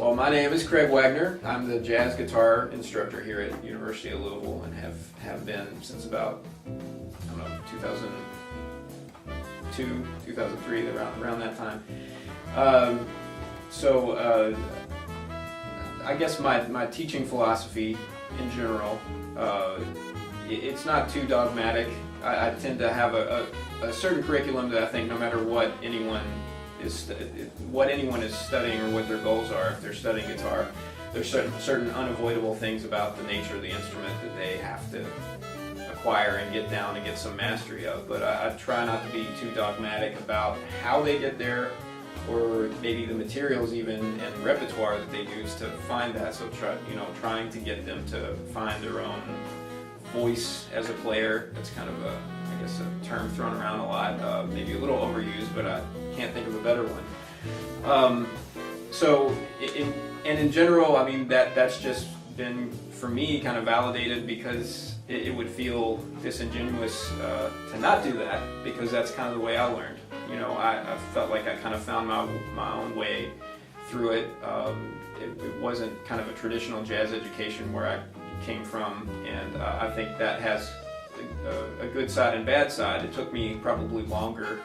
Well, my name is Craig Wagner. I'm the jazz guitar instructor here at University of Louisville and have been since about, 2002, 2003, around that time. I guess my teaching philosophy in general, it's not too dogmatic. I tend to have a certain curriculum that I think no matter what anyone is studying or what their goals are, if they're studying guitar, there's certain unavoidable things about the nature of the instrument that they have to acquire and get down and get some mastery of. But I try not to be too dogmatic about how they get there, or maybe the materials even and repertoire that they use to find that. So trying to get them to find their own voice as a player. That's kind of a term thrown around a lot, maybe a little overused, but I can't think of a better one. In general, I mean, that's just been, for me, kind of validated, because it would feel disingenuous to not do that, because that's kind of the way I learned. I felt like I kind of found my own way through it. It wasn't kind of a traditional jazz education where I came from, and I think that has a good side and bad side. It took me probably longer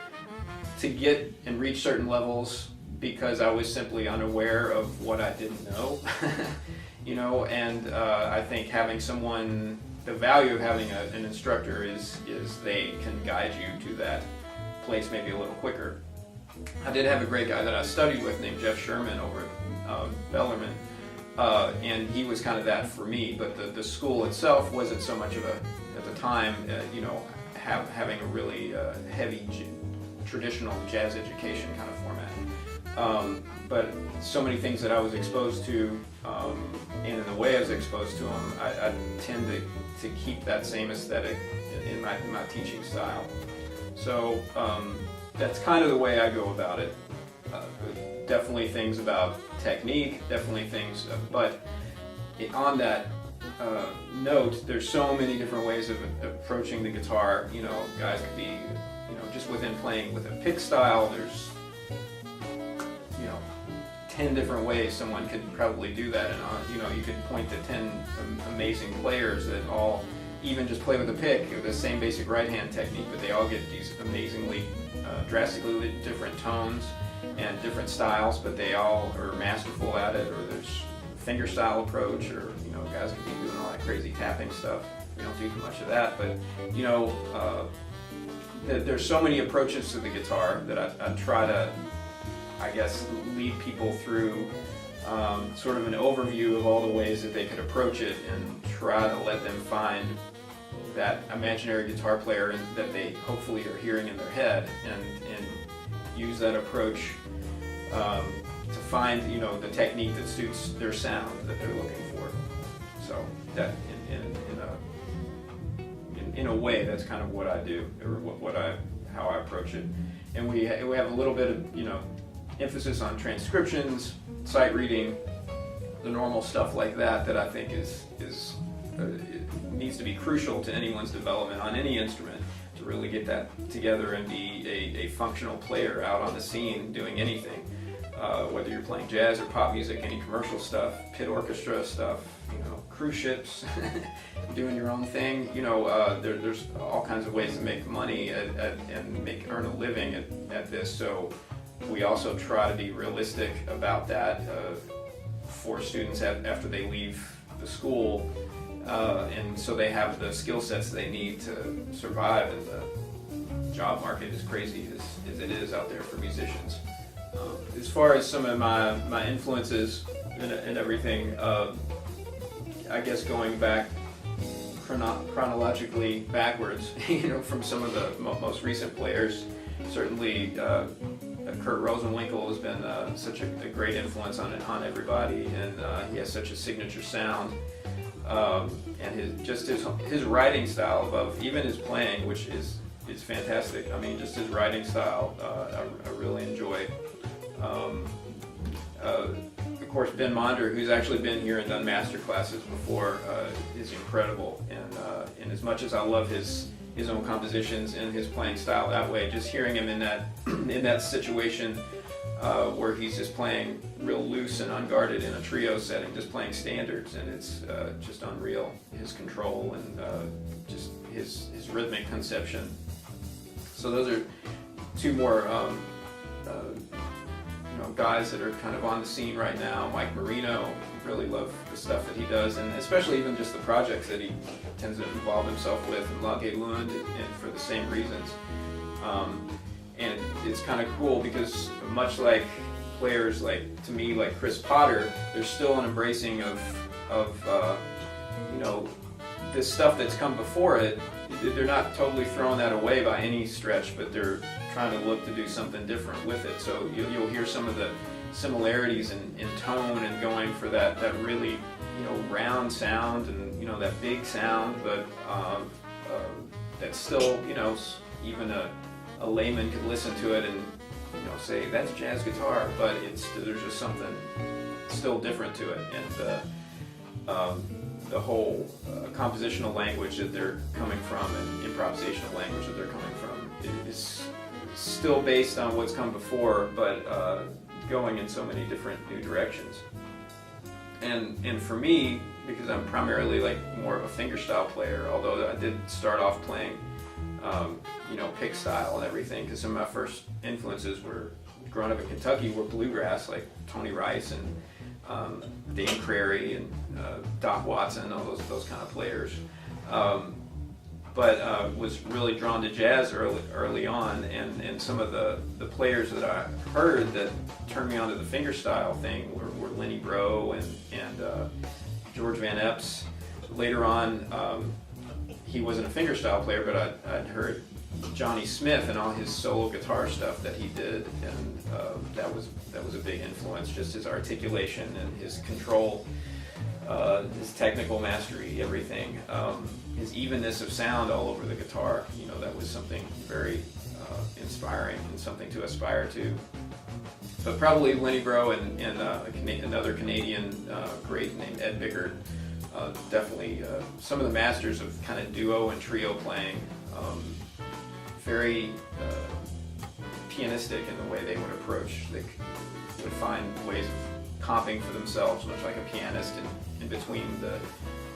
to get and reach certain levels because I was simply unaware of what I didn't know. And I think having someone, the value of having an instructor is they can guide you to that place maybe a little quicker. I did have a great guy that I studied with named Jeff Sherman over at Bellarmine, and he was kind of that for me, but the school itself wasn't so much of at the time, having a really heavy traditional jazz education kind of format. But so many things that I was exposed to, and in the way I was exposed to them, I tend to keep that same aesthetic in my teaching style. So that's kind of the way I go about it. Definitely things about technique, definitely things, but on that note, there's so many different ways of approaching the guitar. Guys could be, just within playing with a pick style, there's 10 different ways someone could probably do that, and you could point to 10 amazing players that all even just play with a pick, the same basic right hand technique, but they all get these amazingly drastically different tones and different styles, but they all are masterful at it. Or there's finger style approach, or guys could be doing all that crazy tapping stuff. We don't do too much of that, but there's so many approaches to the guitar that I try to, lead people through sort of an overview of all the ways that they could approach it, and try to let them find that imaginary guitar player that they hopefully are hearing in their head, and use that approach to find the technique that suits their sound that they're looking for. So that in a way, that's kind of what I do, or how I approach it. And we have a little bit of emphasis on transcriptions, sight reading, the normal stuff like that I think needs to be crucial to anyone's development on any instrument, to really get that together and be a functional player out on the scene doing anything, whether you're playing jazz or pop music, any commercial stuff, pit orchestra stuff, cruise ships, doing your own thing. There's all kinds of ways to make money and earn a living at this. So we also try to be realistic about that for students after they leave the school, and so they have the skill sets they need to survive in the job market, as crazy as it is out there for musicians. As far as some of my influences and everything, I guess going back chronologically backwards, from some of the most recent players, certainly Kurt Rosenwinkel has been such a great influence on everybody, and he has such a signature sound, and his writing style, above even his playing, which is fantastic. I mean, just his writing style, I really enjoy. Of course, Ben Monder, who's actually been here and done master classes before, is incredible. And as much as I love his own compositions and his playing style that way, just hearing him in that situation where he's just playing real loose and unguarded in a trio setting, just playing standards, and it's just unreal. His control and just his rhythmic conception. So those are two more guys that are kind of on the scene right now. Mike Marino, really love the stuff that he does, and especially even just the projects that he tends to involve himself with, and Lage Lund, and for the same reasons. And it's kind of cool because much like players to me, like Chris Potter, there's still an embracing of this stuff that's come before it. They're not totally throwing that away by any stretch, but they're trying to look to do something different with it. So you'll hear some of the similarities in tone and going for that really round sound and that big sound, but that's still even a layman could listen to it and say that's jazz guitar, but there's just something still different to it, and the whole compositional language that they're coming from and improvisational language that they're coming from is still based on what's come before, but going in so many different new directions. And for me, because I'm primarily more of a fingerstyle player, although I did start off playing pick style and everything, because some of my first influences were, growing up in Kentucky, were bluegrass, like Tony Rice and Dan Crary and Doc Watson, all those kind of players. But was really drawn to jazz early on, and some of the players that I heard that turned me onto the fingerstyle thing were Lenny Breau and George Van Epps. Later on, he wasn't a fingerstyle player, but I'd heard Johnny Smith and all his solo guitar stuff that he did, and that was a big influence. Just his articulation and his control, his technical mastery, everything. His evenness of sound all over the guitar. That was something very inspiring and something to aspire to. But probably Lenny Breau and another Canadian great named Ed Bickert. Definitely some of the masters of kind of duo and trio playing. Very pianistic in the way they would approach. They would find ways of comping for themselves, much like a pianist, in between the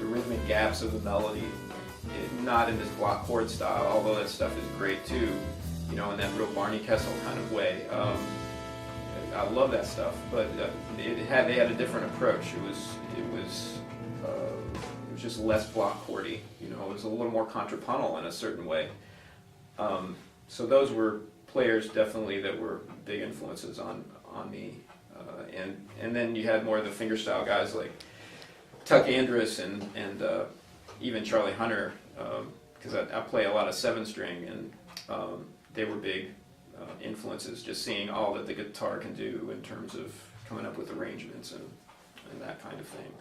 rhythmic gaps of the melody. Not in this block chord style, although that stuff is great too, in that real Barney Kessel kind of way. I love that stuff, but they had a different approach. It was just less block chordy. It was a little more contrapuntal in a certain way. So those were players definitely that were big influences on me. And then you had more of the fingerstyle guys like Tuck Andrus and even Charlie Hunter, because I play a lot of 7-string, and they were big influences, just seeing all that the guitar can do in terms of coming up with arrangements and that kind of thing.